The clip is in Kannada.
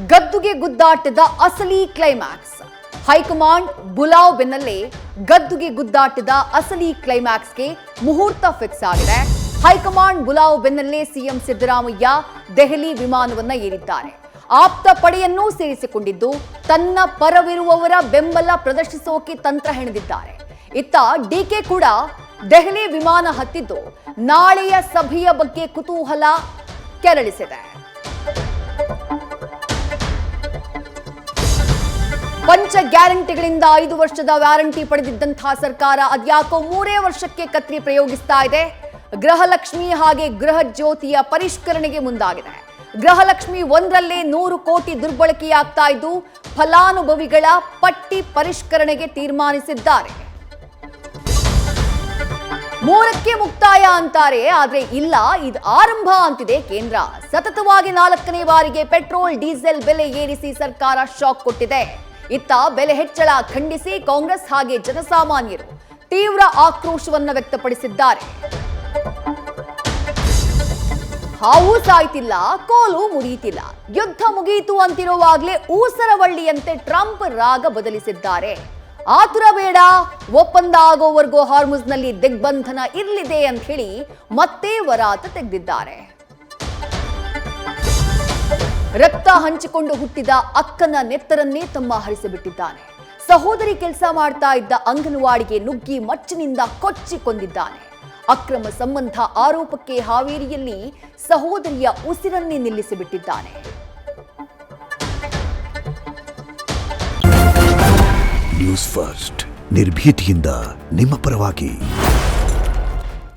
ಗದ್ದುಗೆ ಗುದ್ದಾಟದ ಅಸಲಿ ಕ್ಲೈಮ್ಯಾಕ್ಸ್. ಹೈಕಮಾಂಡ್ ಬುಲಾವ್ ಬೆನ್ನಲ್ಲೇ ಗದ್ದುಗೆ ಗುದ್ದಾಟದ ಅಸಲಿ ಕ್ಲೈಮ್ಯಾಕ್ಸ್ಗೆ ಮುಹೂರ್ತ ಫಿಕ್ಸ್ ಆಗಿದೆ. ಹೈಕಮಾಂಡ್ ಬುಲಾವ್ ಬೆನ್ನಲ್ಲೇ ಸಿಎಂ ಸಿದ್ದರಾಮಯ್ಯ ದೆಹಲಿ ವಿಮಾನವನ್ನ ಏರಿದ್ದಾರೆ. ಆಪ್ತ ಪಡೆಯನ್ನೂ ಸೇರಿಸಿಕೊಂಡಿದ್ದು ತನ್ನ ಪರವಿರುವವರ ಬೆಂಬಲ ಪ್ರದರ್ಶಿಸೋಕೆ ತಂತ್ರ ಹೆಣೆದಿದ್ದಾರೆ. ಇತ್ತ ಡಿಕೆ ಕೂಡ ದೆಹಲಿ ವಿಮಾನ ಹತ್ತಿದ್ದು ನಾಳೆಯ ಸಭೆಯ ಬಗ್ಗೆ ಕುತೂಹಲ ಕೆರಳಿಸಿದೆ. ಪಂಚ ಗ್ಯಾರಂಟಿಗಳಿಂದ 5 ವರ್ಷದ ವ್ಯಾರಂಟಿ ಪಡೆದಿದ್ದಂತಹ ಸರ್ಕಾರ ಅದ್ಯಾಕೋ 3 ವರ್ಷಕ್ಕೆ ಕತ್ರಿ ಪ್ರಯೋಗಿಸ್ತಾ ಇದೆ. ಗೃಹಲಕ್ಷ್ಮಿ ಹಾಗೆ ಗೃಹ ಜ್ಯೋತಿಯ ಪರಿಷ್ಕರಣೆಗೆ ಮುಂದಾಗಿದೆ. ಗೃಹಲಕ್ಷ್ಮಿ 1ರಲ್ಲೇ 100 ಕೋಟಿ ದುರ್ಬಳಕೆಯಾಗ್ತಾ ಇದ್ದು ಫಲಾನುಭವಿಗಳ ಪಟ್ಟಿ ಪರಿಷ್ಕರಣೆಗೆ ತೀರ್ಮಾನಿಸಿದ್ದಾರೆ. 3ಕ್ಕೆ ಮುಕ್ತಾಯ ಅಂತಾರೆ, ಆದ್ರೆ ಇಲ್ಲ, ಇದು ಆರಂಭ ಅಂತಿದೆ ಕೇಂದ್ರ. ಸತತವಾಗಿ 4ನೇ ಬಾರಿಗೆ ಪೆಟ್ರೋಲ್ ಡೀಸೆಲ್ ಬೆಲೆ ಏರಿಸಿ ಸರ್ಕಾರ ಶಾಕ್ ಕೊಟ್ಟಿದೆ. ಇತ್ತ ಬೆಲೆ ಹೆಚ್ಚಳ ಖಂಡಿಸಿ ಕಾಂಗ್ರೆಸ್ ಹಾಗೆ ಜನಸಾಮಾನ್ಯರು ತೀವ್ರ ಆಕ್ರೋಶವನ್ನು ವ್ಯಕ್ತಪಡಿಸಿದ್ದಾರೆ. ಹಾವು ಸಾಯ್ತಿಲ್ಲ, ಕೋಲು ಮುರಿಯುತ್ತಿಲ್ಲ, ಯುದ್ಧ ಮುಗಿಯಿತು ಅಂತಿರುವಾಗಲೇ ಊಸರವಳ್ಳಿಯಂತೆ ಟ್ರಂಪ್ ರಾಗ ಬದಲಿಸಿದ್ದಾರೆ. ಆತುರ ಬೇಡ, ಒಪ್ಪಂದ ಆಗೋವರೆಗೂ ಹಾರ್ಮುಜ್ನಲ್ಲಿ ದಿಗ್ಬಂಧನ ಇರಲಿದೆ ಅಂತ ಹೇಳಿ ಮತ್ತೆ ವರಾತ ತೆಗೆದಿದ್ದಾರೆ. ರಕ್ತ ಹಂಚಿಕೊಂಡು ಹುಟ್ಟಿದ ಅಕ್ಕನ ನೆತ್ತರನ್ನೇ ತಮ್ಮ ಹರಿಸಿಬಿಟ್ಟಿದ್ದಾನೆ. ಸಹೋದರಿ ಕೆಲಸ ಮಾಡ್ತಾ ಇದ್ದ ಅಂಗನವಾಡಿಗೆ ನುಗ್ಗಿ ಮಚ್ಚಿನಿಂದ ಕೊಚ್ಚಿ ಕೊಂದಿದ್ದಾನೆ. ಅಕ್ರಮ ಸಂಬಂಧ ಆರೋಪಕ್ಕೆ ಹಾವೇರಿಯಲ್ಲಿ ಸಹೋದರಿಯ ಉಸಿರನ್ನೇ ನಿಲ್ಲಿಸಿಬಿಟ್ಟಿದ್ದಾನೆ. ನ್ಯೂಸ್ ಫಸ್ಟ್ ನಿರ್ಭೀತಿಯಿಂದ ನಿಮ್ಮ ಪರವಾಗಿ.